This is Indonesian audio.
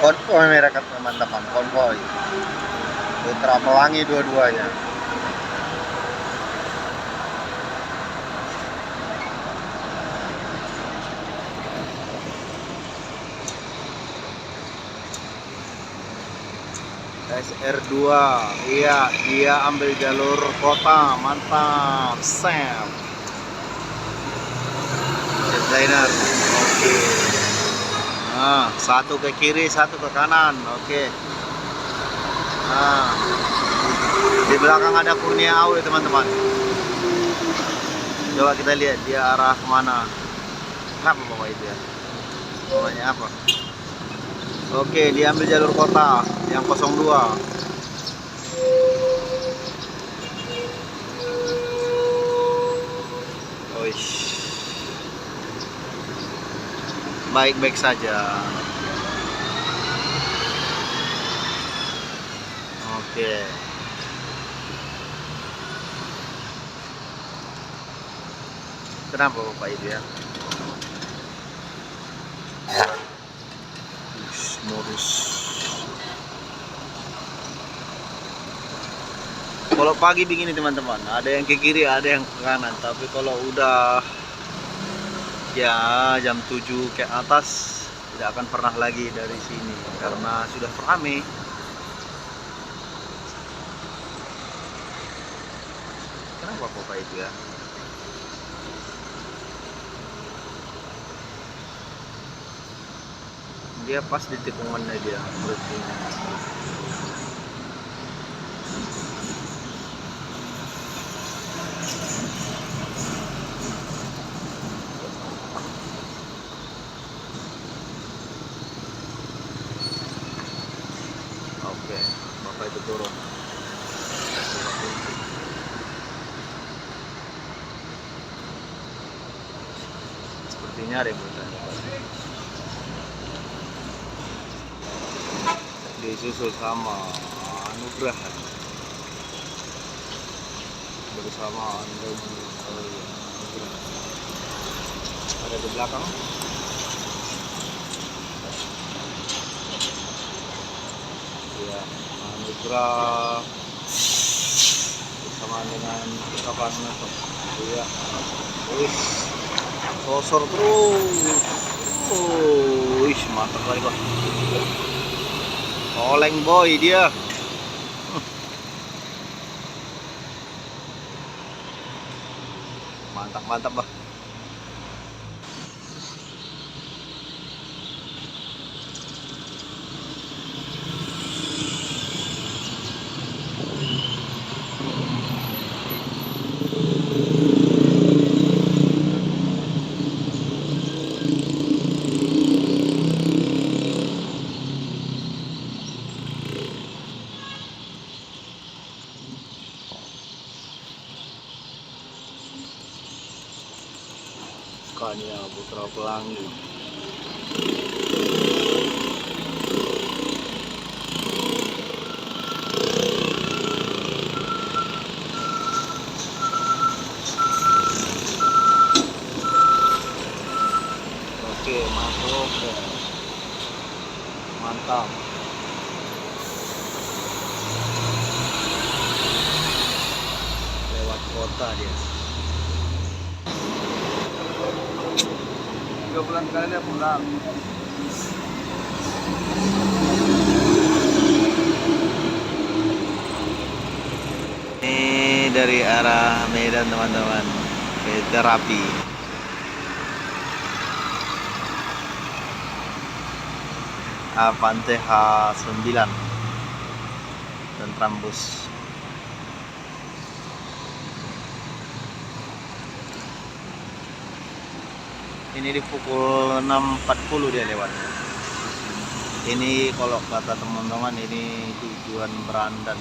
konvoy mereka teman-teman, konvoy Putra Pelangi dua-duanya. SR2, iya dia ambil jalur kota, mantap, Sam. Designer, oke. Nah, satu ke kiri, satu ke kanan, oke. Nah, di belakang ada Kurnia Awe teman-teman. Coba kita lihat dia arah kemana. Kenapa bapak itu ya? Namanya apa? Oke, dia ambil jalur kota yang 02. Oish. Baik-baik saja. Oke. Kenapa bapak itu ya? Modus. Kalau pagi begini teman-teman, ada yang ke kiri, ada yang ke kanan. Tapi kalau udah ya jam 7 ke atas, tidak akan pernah lagi dari sini karena sudah ramai. Kenapa bapak itu ya? Dia pas di tikungannya dia berarti. Oke, bapak itu turun. Sepertinya ada yang bertanya. Disusul sama Anugrah bersama Anda. Ada di belakang. Ya, Anugrah bersama dengan kapan masuk. Iya. Wih, sosor terus. Wih, mantap kali Pak. Oleng boy dia. Mantap Bah. Scania Putra Pelangi. Oke, masuk. Mantap. Lewat kota dia. 3 bulan sekali dia pulang. Ini dari arah Medan teman-teman ke Terapi. Avante H9 dan Trambus. Ini di pukul 6.40 dia lewat. Ini kalau kata teman-teman ini tujuan Berandan.